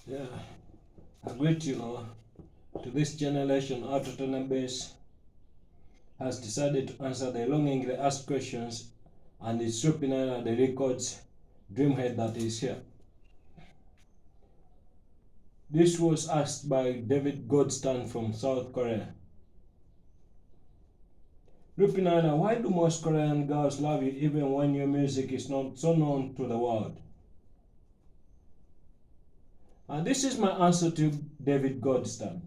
Yeah, I greet to this generation. ALTO TENA base has decided to answer the longingly asked questions, and it's stripping out the records dreamhead that is here. This was asked by David Goldstein from South Korea. Rupinana, why do most Korean girls love you even when your music is not so known to the world? And this is my answer to David Goldstein.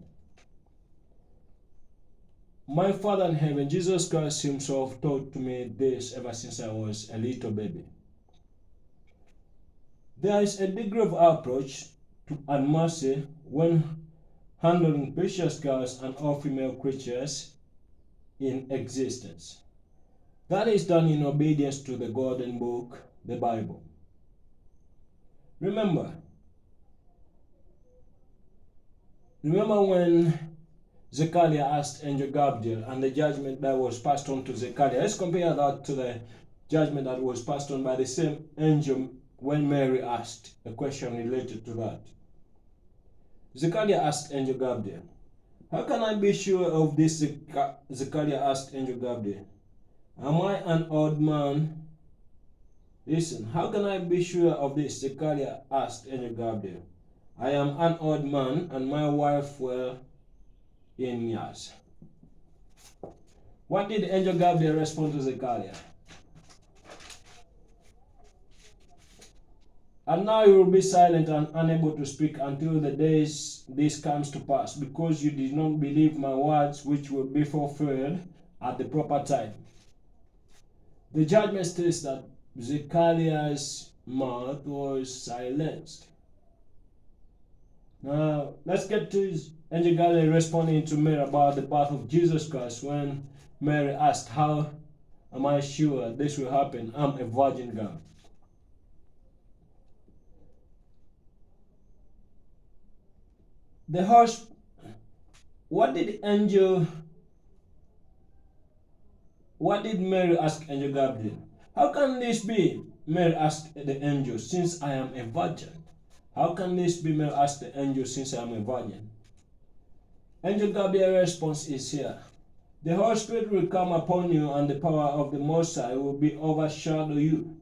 My Father in heaven, Jesus Christ himself, taught to me this ever since I was a little baby. There is a degree of approach and mercy when handling precious girls and all female creatures in existence. That is done in obedience to the golden book, the Bible. Remember when Zechariah asked Angel Gabriel and the judgment that was passed on to Zechariah. Let's compare that to the judgment that was passed on by the same angel when Mary asked a question related to that. Zechariah asked Angel Gabriel, how can I be sure of this? Zechariah asked Angel Gabriel, am I an old man? Listen, how can I be sure of this? Zechariah asked Angel Gabriel. I am an old man and my wife well in years. What did Angel Gabriel respond to Zechariah? And now you will be silent and unable to speak until the days this comes to pass, because you did not believe my words, which will be fulfilled at the proper time. The judgment states that Zechariah's mouth was silenced. Now, let's get to Angel Gabriel responding to Mary about the birth of Jesus Christ when Mary asked, how am I sure this will happen? I'm a virgin girl. The horse, what did Mary ask Angel Gabriel? How can this be? Mary asked the angel, since I am a virgin. How can this be? Mary asked the angel, since I am a virgin. Angel Gabriel's response is here. The Holy Spirit will come upon you, and the power of the Most High will be overshadow you.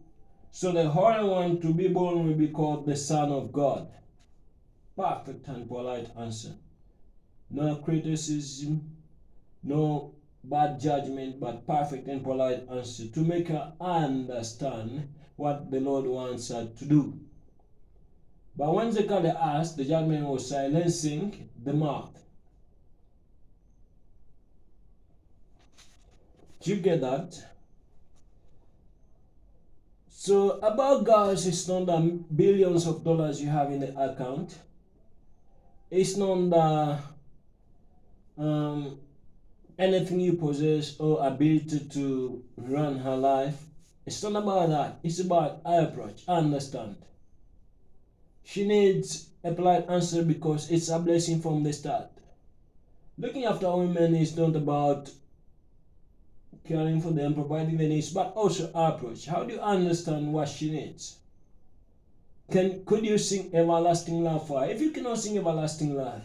So the Holy One to be born will be called the Son of God. Perfect and polite answer. No criticism, no bad judgment, but perfect and polite answer to make her understand what the Lord wants her to do. But when Zechariah asked, the judgment was silencing the mouth. Do you get that? So about girls, it's not the billions of dollars you have in the account. It's not the anything you possess or ability to run her life. It's not about that. It's about her approach. Understand. She needs a polite answer because it's a blessing from the start. Looking after women is not about caring for them, providing the needs, but also her approach. How do you understand what she needs? Could you sing everlasting love for her? If you cannot sing everlasting love,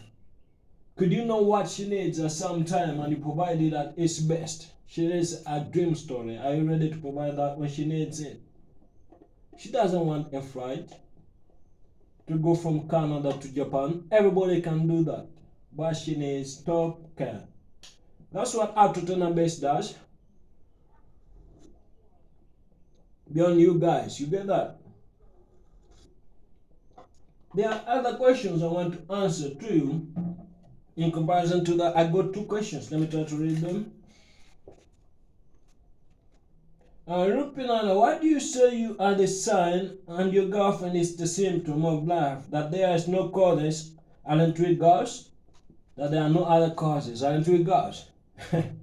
could you know what she needs at some time and you provide it at its best? She needs a dream story. Are you ready to provide that when she needs it? She doesn't want a flight to go from Canada to Japan. Everybody can do that. But she needs top care. That's what ALTO TENA base does. Beyond you guys, you get that? There are other questions I want to answer to you. In comparison to that, I got two questions. Let me try to read them. Rupinana, why do you say you are the sign and your girlfriend is the symptom of life? That there is no causes, aren't we girls? That there are no other causes, aren't we girls? Then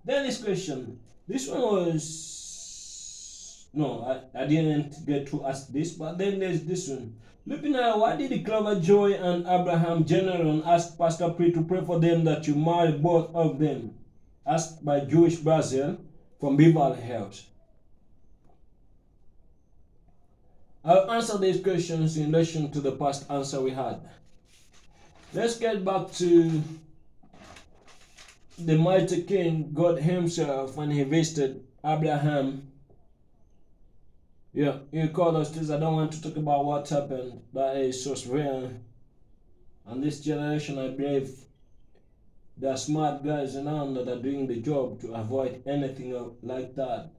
this question. This one was... No, I didn't get to ask this, but then there's this one. Lupina, why did Clover Joy and Abraham General ask Pastor Pri to pray for them that you marry both of them? Asked by Jewish Brazil from Beverly Hills. I'll answer these questions in relation to the past answer we had. Let's get back to the mighty king, God himself, when he visited Abraham. Yeah, he called us this. I don't want to talk about what happened. That is so real. And this generation, I believe, there are smart guys around that are doing the job to avoid anything like that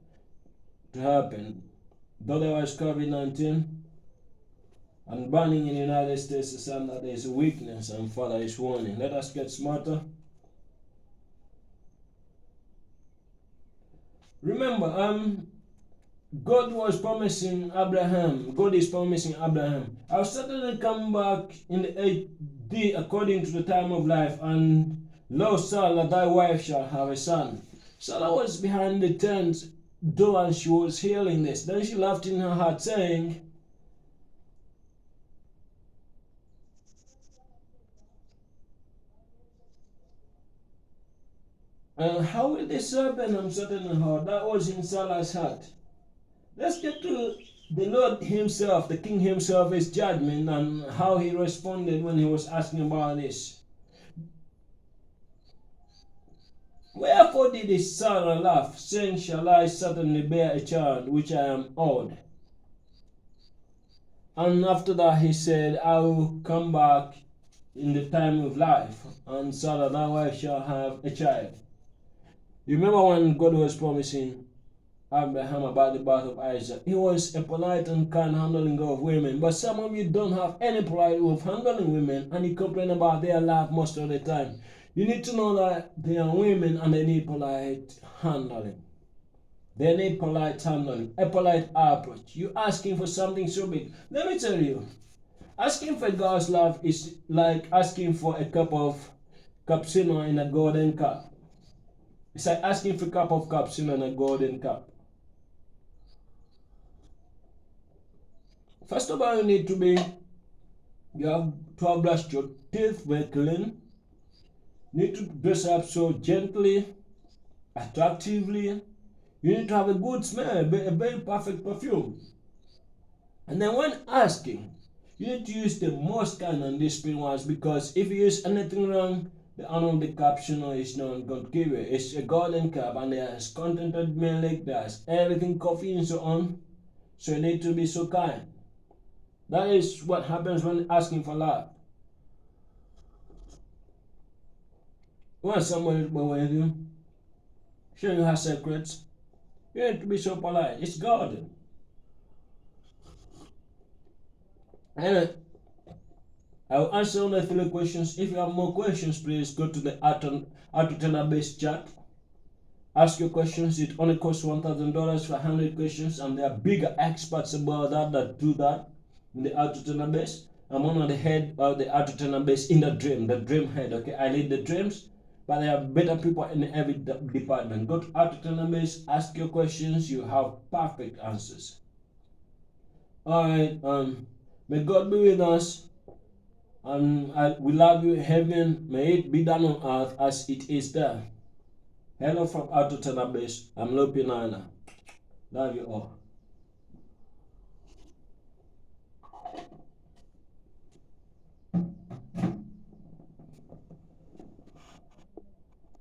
to happen. Though there was COVID-19 and banning in the United States is something that is a weakness and Father is warning. Let us get smarter. Remember, God was promising Abraham, God is promising Abraham, I'll certainly come back in the 8th according to the time of life, and lo, Sarah, thy wife shall have a son. Sarah was behind the tent door and she was hearing this. Then she laughed in her heart, saying, how will this happen? I'm certain in her. That was in Sarah's heart. Let's get to the Lord himself, the King himself, his judgment and how he responded when he was asking about this. Wherefore did his Sarah laugh, saying, shall I certainly bear a child which I am old? And after that he said, I will come back in the time of life, and Sarah thy wife shall have a child. You remember when God was promising Abraham about the birth of Isaac? He was a polite and kind handling of women, but some of you don't have any polite way of handling women, and you complain about their life most of the time. You need to know that they are women and they need polite handling. They need polite handling, a polite approach. You're asking for something so big. Let me tell you, asking for God's love is like asking for a cup of cappuccino in a golden cup. It's like asking for a cup of cappuccino in a golden cup. First of all, you have to have brushed your teeth very clean. You need to dress up so gently, attractively. You need to have a good smell, a very perfect perfume. And then when asking, you need to use the most kind and disciplined ones, because if you use anything wrong, the honor of the cappuccino is not going to give you. It's a golden cup and there's contented milk, there's everything, coffee and so on. So you need to be so kind. That is what happens when asking for love. When someone is with you, showing you her secrets, you need to be so polite. It's golden. And I'll answer only 3 questions. If you have more questions, please go to the ALTO TENA based chat. Ask your questions. It only costs $1,000 for 100 questions, and there are bigger experts about that do that in the ALTO TENA base. I'm one of the head of the ALTO TENA base in the dream head. Okay, I lead the dreams, but there are better people in every department. Go to ALTO TENA base, ask your questions. You have perfect answers. All right. May God be with us. And we love you, heaven. May it be done on earth as it is there. Hello from ALTO TENA base. I'm Lopinana. Love you all.